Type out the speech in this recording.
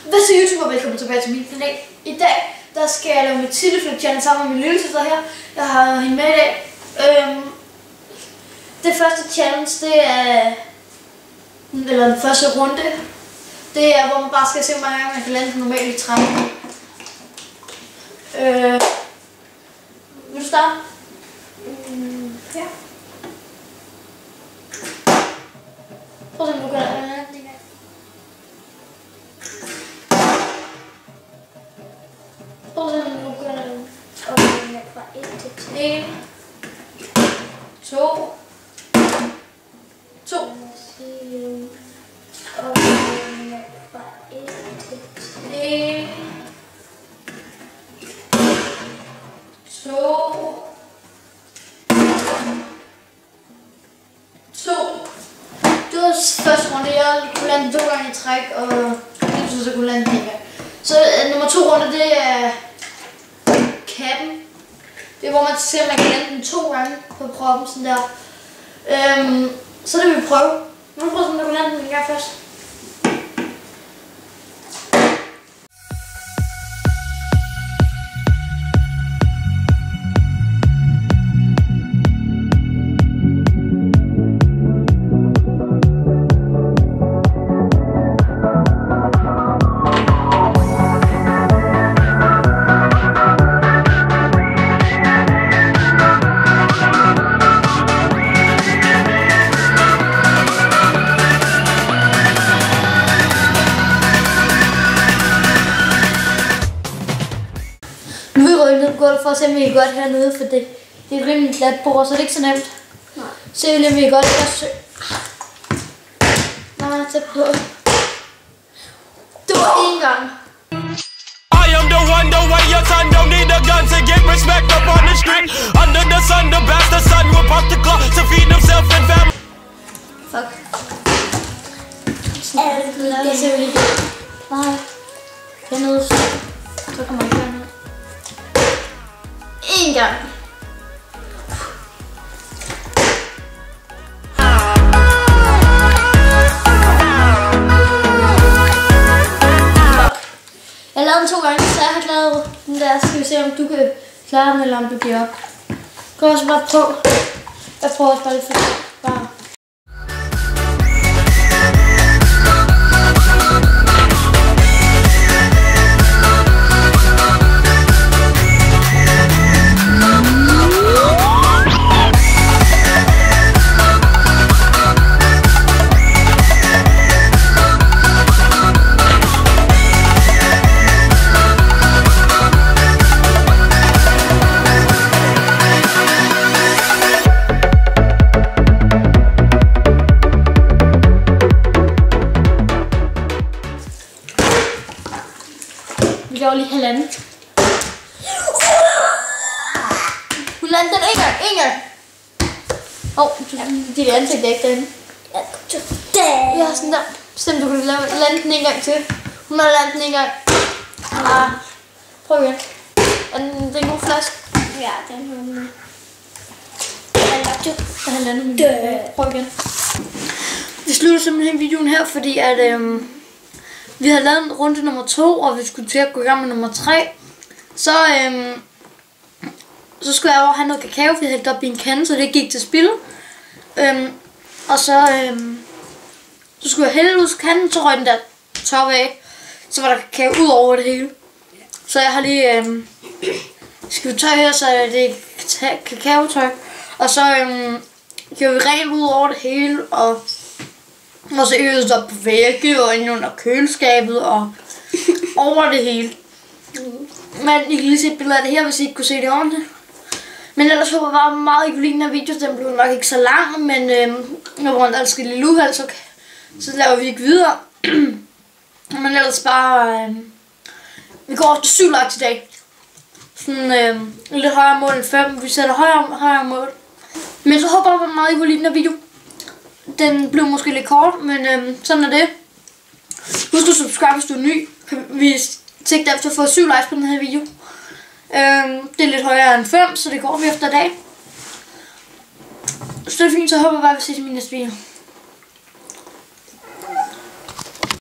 Hvad så YouTuber, velkommen tilbage til min kanal. I dag, der skal jeg lave mit Tilleflip challenge sammen med min lillesøster her. Jeg har hende med i dag. Det første challenge, det er, eller den første runde, det er, hvor man bare skal se, hvor mange gange man kan lande normalt i trappen. Vil du starte? Ja. Prøv at se, om du kan lade den en gang. Prøv at se, om du kan lade den fra 1 til 1, 2, 2. Og fra 1 til 1, 2, 2. Det var første runde, jeg kunne lande 2 gange i træk, og jeg synes, jeg kunne lande den gang. Så nummer 2 runde, det er katten. Det er, hvor man ser, at man kan lande den 2 gange på proppen, sådan der. Så det vil vi prøve. Nu prøver vi, om du kan lande den en gang først. Nu er vi rykket ned på gulvet for at se, om vi kan godt hernede, for det er et rimelig glat bord, så det er ikke så nemt. Nej. Se, om vi kan godt forsøge. Nej, tæt på. Det var én gang. I am the one, the way your son don't need a gun to get respect up on the street. Under the sun, the bastard son will pop the clock to feed himself and family. Fuck. Lad os se, hvad vi kan. Nej. Hernede. Så kommer jeg hernede. En gang. Jeg lavede den 2 gange, så jeg har klaret den der. Skal vi se, om du kan klare den, eller om du giver op. Kan også bare prøve. Jeg prøver også bare lidt for bare. Vi laver lige halvanden. Hun landede den en gang. Dit ansigt er ikke derinde. Ja, sådan der. Stem, du kan lande den en gang til. Hun har landet den en gang. Prøv igen. Er det en god flaske? Ja, den har hun. Jeg har landet den. Prøv igen. Vi slutter simpelthen videoen her, fordi at vi havde lavet en runde nummer 2, og vi skulle til at gå i gang med nummer 3. Så skulle jeg over have noget kakao, vi hældte op i en kande, så det gik til spil. Og så skulle jeg hælde ud af kanden, så røg den der top af. Så var der kakao ud over det hele. Så jeg har lige skivet tøj her, så det er kakaotøj. Og så gjorde vi rent ud over det hele, og så øvede det op på vægge og ind under køleskabet og over det hele. Men I kan lige se et billede af det her, hvis I ikke kunne se det ordentligt. Men ellers håber jeg bare meget, I kunne lide den her video. Den blev nok ikke så lang, men når man altså skal lille uheld, så laver vi ikke videre. Men ellers bare, vi går op til 7 likes i dag. Sådan lidt højere mål end 5. Vi sætter højere mål. Men så håber jeg meget, I kunne lide den her video. Den blev måske lidt kort, men sådan er det. Husk at subscribe, hvis du er ny. Vi sigter efter at få 7 likes på den her video. Det er lidt højere end 5, så det går vi efter i dag. Så det er fint, så håber jeg bare, at vi ses i min næste video.